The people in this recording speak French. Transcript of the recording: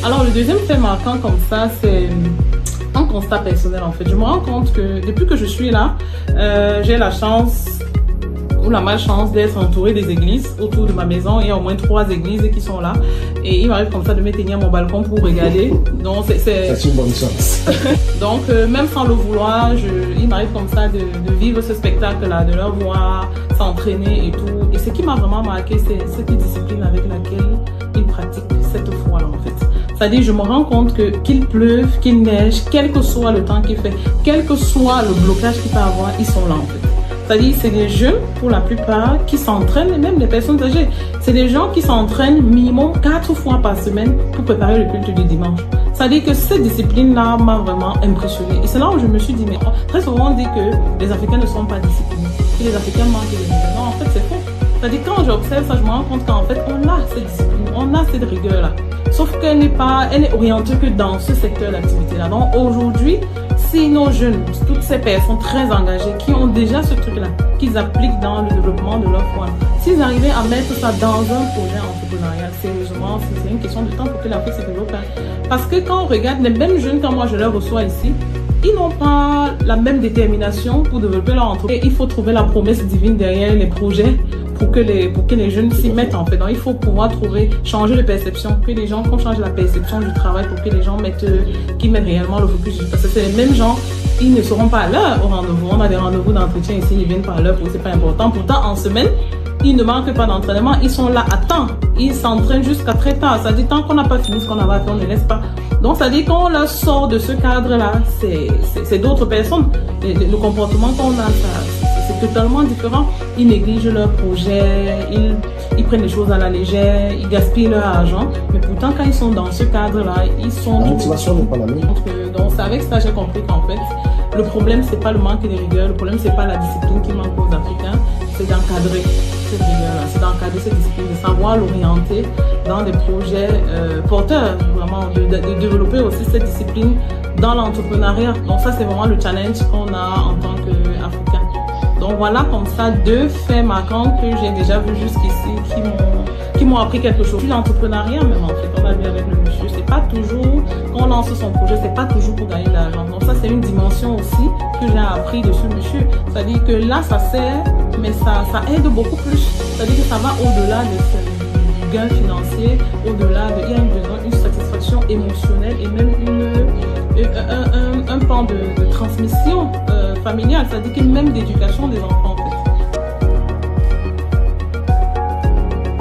Alors, le deuxième fait marquant comme ça, c'est un constat personnel en fait. Je me rends compte que depuis que je suis là, j'ai la chance ou la malchance d'être entourée des églises autour de ma maison. Il y a au moins 3 églises qui sont là. Et il m'arrive comme ça de me tenir à mon balcon pour regarder. Donc, c'est une bonne chance. Donc, même sans le vouloir, il m'arrive comme ça de vivre ce spectacle-là, de leur voir s'entraîner et tout. Et ce qui m'a vraiment marqué, c'est cette discipline avec laquelle ils pratiquent cette foi-là, en fait. C'est-à-dire, je me rends compte que qu'il pleuve, qu'il neige, quel que soit le temps qu'il fait, quel que soit le blocage qu'il peut avoir, ils sont là, en fait. C'est-à-dire, c'est des jeunes, pour la plupart, qui s'entraînent, et même des personnes âgées. C'est des gens qui s'entraînent minimum 4 fois par semaine pour préparer le culte du dimanche. C'est-à-dire que cette discipline-là m'a vraiment impressionnée. Et c'est là où je me suis dit, mais très souvent on dit que les Africains ne sont pas disciplinés, que les Africains manquent de rigueur. Non, en fait, c'est faux. C'est-à-dire, quand j'observe ça, je me rends compte qu'en fait, on a cette discipline, on a cette rigueur-là. Sauf qu'elle est orientée que dans ce secteur d'activité-là. Donc, aujourd'hui, si nos jeunes, toutes ces personnes très engagées, qui ont déjà ce truc-là, qu'ils appliquent dans le développement de leur foi, s'ils arrivaient à mettre ça dans un projet entrepreneurial, sérieusement, c'est une question de temps pour que l'Afrique se développe. Parce que quand on regarde les mêmes jeunes, quand moi je les reçois ici, ils n'ont pas la même détermination pour développer leur entreprise. Il faut trouver la promesse divine derrière les projets pour que les jeunes s'y mettent en fait. Donc il faut pouvoir changer de perception, que les gens qu'on change la perception du travail pour que les gens mettent réellement le focus. Parce que c'est les mêmes gens, ils ne seront pas à l'heure au rendez-vous. On a des rendez-vous d'entretien ici, ils viennent pas à l'heure pour eux, c'est pas important. Pourtant en semaine, ils ne manquent pas d'entraînement, ils sont là à temps. Ils s'entraînent jusqu'à très tard. Ça dit tant qu'on n'a pas fini ce qu'on a à faire, on ne laisse pas. Donc ça dit qu'on leur sort de ce cadre-là, c'est d'autres personnes. Le comportement qu'on a, c'est totalement différent. Ils négligent leurs projets, ils prennent les choses à la légère, ils gaspillent leur argent. Mais pourtant, quand ils sont dans ce cadre-là, ils sont... La motivation n'est pas la même. Donc c'est avec ça que j'ai compris qu'en fait, le problème, c'est pas le manque de rigueur, le problème, c'est pas la discipline qui manque aux Africains, c'est d'encadrer cette rigueur-là, c'est d'encadrer cette discipline, de savoir l'orienter dans des projets porteurs, vraiment, de développer aussi cette discipline dans l'entrepreneuriat. Donc ça, c'est vraiment le challenge qu'on a en tant qu'Africains. Donc voilà, comme ça, 2 faits marquants que j'ai déjà vus jusqu'ici qui m'ont appris quelque chose. L'entrepreneuriat même en fait, on a vu avec le monsieur, c'est pas toujours, quand on lance son projet, c'est pas toujours pour gagner de l'argent. Donc ça, c'est une dimension aussi que j'ai appris de ce monsieur. C'est-à-dire que là, ça sert, mais ça aide beaucoup plus. C'est-à-dire que ça va au-delà du gain financier, au-delà il y a une satisfaction émotionnelle et même un pan de transmission familiale, c'est-à-dire que même d'éducation des enfants.